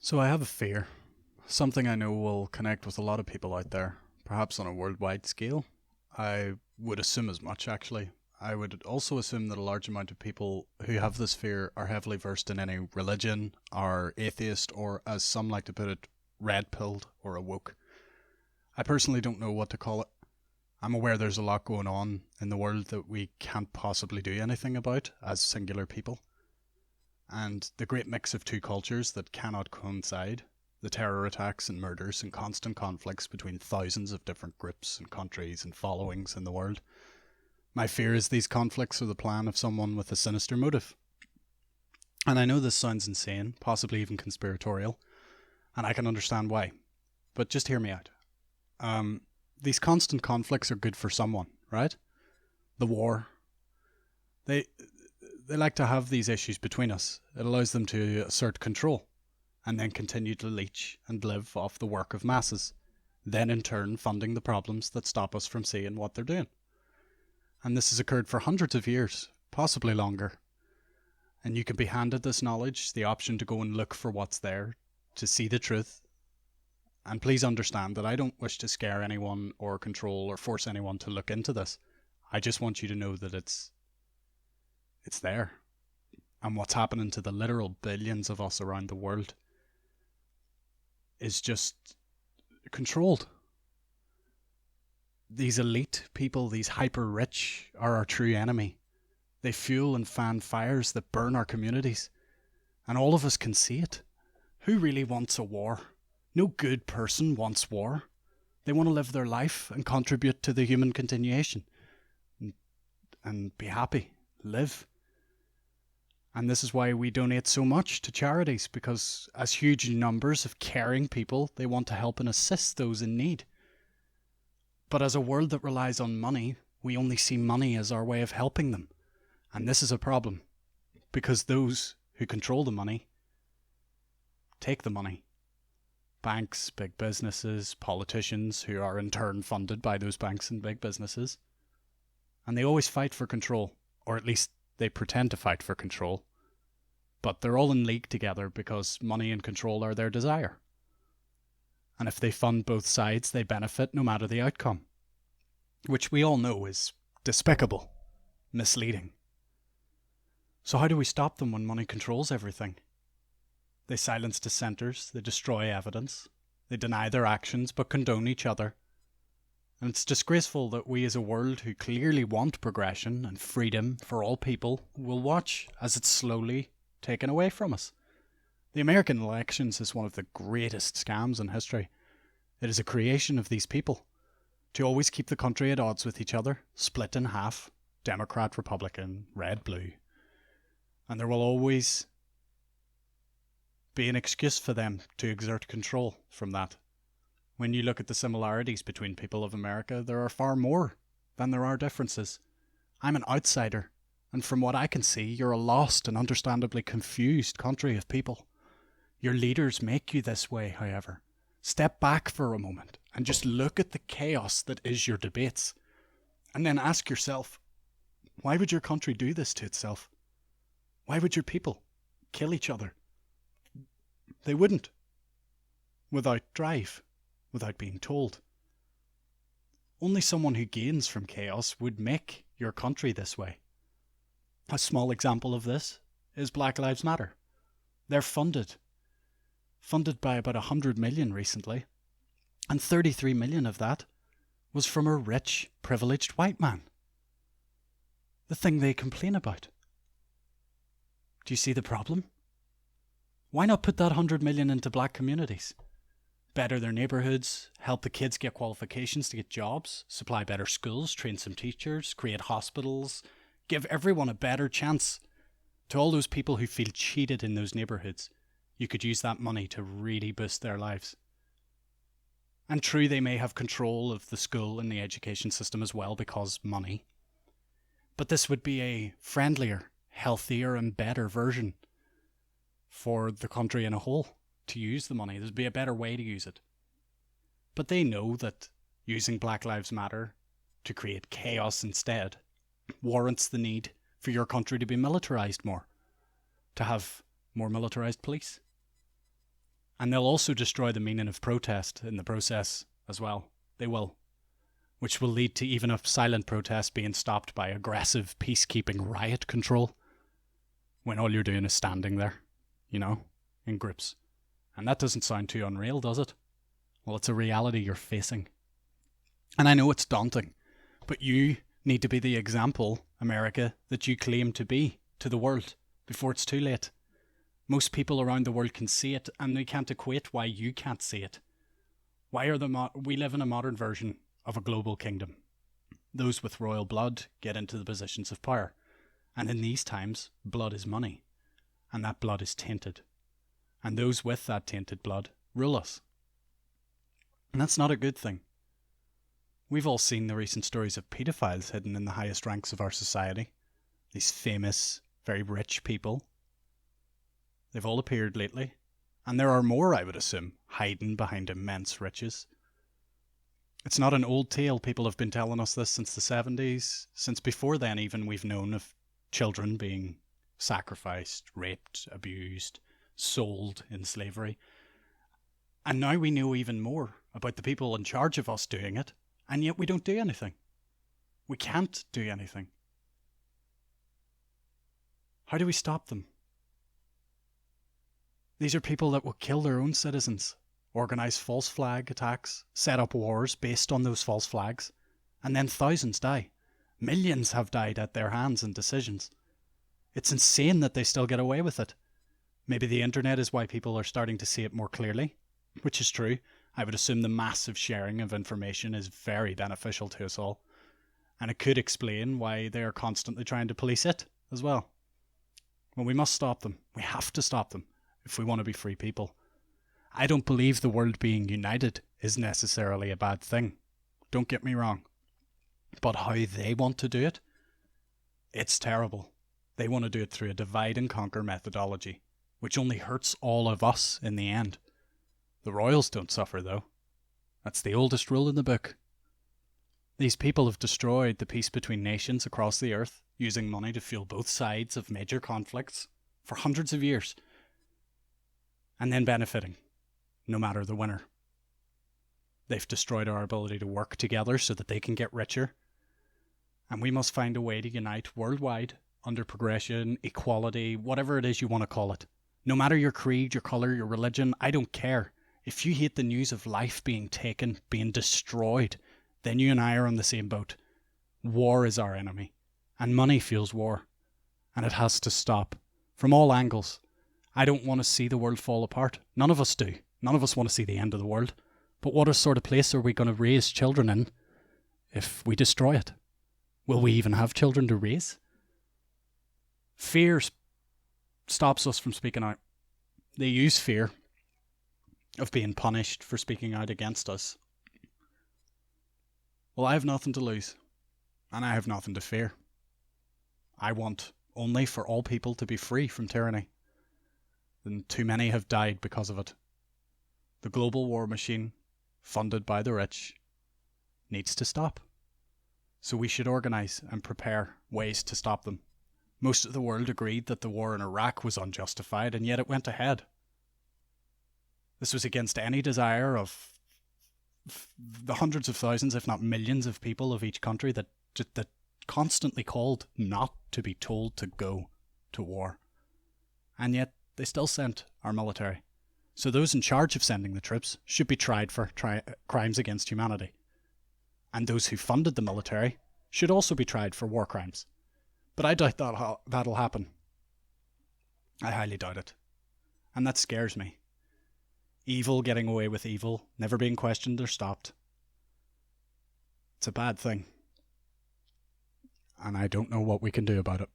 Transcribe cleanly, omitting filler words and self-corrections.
So I have a fear, something I know will connect with a lot of people out there, perhaps on a worldwide scale. I would assume as much, actually. I would also assume that a large amount of people who have this fear are heavily versed in any religion, are atheist, or as some like to put it, red pilled or awoke. I personally don't know what to call it. I'm aware there's a lot going on in the world that we can't possibly do anything about as singular people, and the great mix of two cultures that cannot coincide, the terror attacks and murders and constant conflicts between thousands of different groups and countries and followings in the world. My fear is these conflicts are the plan of someone with a sinister motive. And I know this sounds insane, possibly even conspiratorial, and I can understand why. But just hear me out. These constant conflicts are good for someone, right? The war. They they like to have these issues between us. It allows them to assert control and then continue to leech and live off the work of masses, then in turn funding the problems that stop us from seeing what they're doing. And this has occurred for hundreds of years, possibly longer. And you can be handed this knowledge, the option to go and look for what's there, to see the truth. And please understand that I don't wish to scare anyone or control or force anyone to look into this. I just want you to know that it's there. And what's happening to the literal billions of us around the world is just controlled. These elite people, these hyper rich, are our true enemy. They fuel and fan fires that burn our communities. And all of us can see it. Who really wants a war? No good person wants war. They want to live their life and contribute to the human continuation and be happy, live. And this is why we donate so much to charities, because as huge numbers of caring people, they want to help and assist those in need. But as a world that relies on money, we only see money as our way of helping them. And this is a problem, because those who control the money take the money. Banks, big businesses, politicians who are in turn funded by those banks and big businesses. And they always fight for control, or at least they pretend to fight for control. But they're all in league together because money and control are their desire. And if they fund both sides, they benefit no matter the outcome. Which we all know is despicable, misleading. So how do we stop them when money controls everything? They silence dissenters, they destroy evidence, they deny their actions but condone each other. And it's disgraceful that we as a world who clearly want progression and freedom for all people will watch as it's slowly taken away from us. The American elections is one of the greatest scams in history. It is a creation of these people to always keep the country at odds with each other, split in half, Democrat, Republican, red, blue. And there will always be an excuse for them to exert control from that. When you look at the similarities between people of America, there are far more than there are differences. I'm an outsider, and from what I can see, you're a lost and understandably confused country of people. Your leaders make you this way, however. Step back for a moment and just look at the chaos that is your debates. And then ask yourself, why would your country do this to itself? Why would your people kill each other? They wouldn't. Without drive. Without being told. Only someone who gains from chaos would make your country this way. A small example of this is Black Lives Matter. They're funded by about 100 million recently, and 33 million of that was from a rich, privileged white man. The thing they complain about. Do you see the problem? Why not put that 100 million into black communities? Better their neighbourhoods, help the kids get qualifications to get jobs, supply better schools, train some teachers, create hospitals, give everyone a better chance. To all those people who feel cheated in those neighbourhoods, you could use that money to really boost their lives. And true, they may have control of the school and the education system as well because money. But this would be a friendlier, healthier and better version for the country in a whole. To use the money. There'd be a better way to use it. But they know that using Black Lives Matter to create chaos instead warrants the need for your country to be militarized more, to have more militarized police. And they'll also destroy the meaning of protest in the process as well. They will. Which will lead to even a silent protest being stopped by aggressive peacekeeping riot control when all you're doing is standing there, in groups. And that doesn't sound too unreal, does it? Well, it's a reality you're facing. And I know it's daunting, but you need to be the example, America, that you claim to be to the world before it's too late. Most people around the world can see it, and they can't equate why you can't see it. We live in a modern version of a global kingdom. Those with royal blood get into the positions of power. And in these times, blood is money. And that blood is tainted. And those with that tainted blood rule us. And that's not a good thing. We've all seen the recent stories of paedophiles hidden in the highest ranks of our society. These famous, very rich people. They've all appeared lately. And there are more, I would assume, hiding behind immense riches. It's not an old tale. People have been telling us this since the 70s. Since before then even, we've known of children being sacrificed, raped, abused, sold in slavery. And now we know even more about the people in charge of us doing it, and yet we don't do anything. We can't do anything. How do we stop them? These are people that will kill their own citizens, organise false flag attacks, set up wars based on those false flags, and then thousands die. Millions have died at their hands and decisions. It's insane that they still get away with it. Maybe the internet is why people are starting to see it more clearly, which is true. I would assume the massive sharing of information is very beneficial to us all. And it could explain why they are constantly trying to police it as well. Well, we must stop them. We have to stop them if we want to be free people. I don't believe the world being united is necessarily a bad thing. Don't get me wrong. But how they want to do it, it's terrible. They want to do it through a divide and conquer methodology, which only hurts all of us in the end. The royals don't suffer, though. That's the oldest rule in the book. These people have destroyed the peace between nations across the earth, using money to fuel both sides of major conflicts for hundreds of years, and then benefiting, no matter the winner. They've destroyed our ability to work together so that they can get richer. And we must find a way to unite worldwide under progression, equality, whatever it is you want to call it. No matter your creed, your colour, your religion, I don't care. If you hate the news of life being taken, being destroyed, then you and I are on the same boat. War is our enemy. And money fuels war. And it has to stop. From all angles. I don't want to see the world fall apart. None of us do. None of us want to see the end of the world. But what sort of place are we going to raise children in if we destroy it? Will we even have children to raise? Fear stops us from speaking out. They use fear of being punished for speaking out against us. Well, I have nothing to lose, and I have nothing to fear. I want only for all people to be free from tyranny, and too many have died because of it. The global war machine, funded by the rich, needs to stop. So we should organise and prepare ways to stop them. Most of the world agreed that the war in Iraq was unjustified, and yet it went ahead. This was against any desire of the hundreds of thousands, if not millions of people of each country that constantly called not to be told to go to war. And yet they still sent our military. So those in charge of sending the troops should be tried for crimes against humanity. And those who funded the military should also be tried for war crimes. But I doubt that'll happen. I highly doubt it. And that scares me. Evil getting away with evil, never being questioned or stopped. It's a bad thing. And I don't know what we can do about it.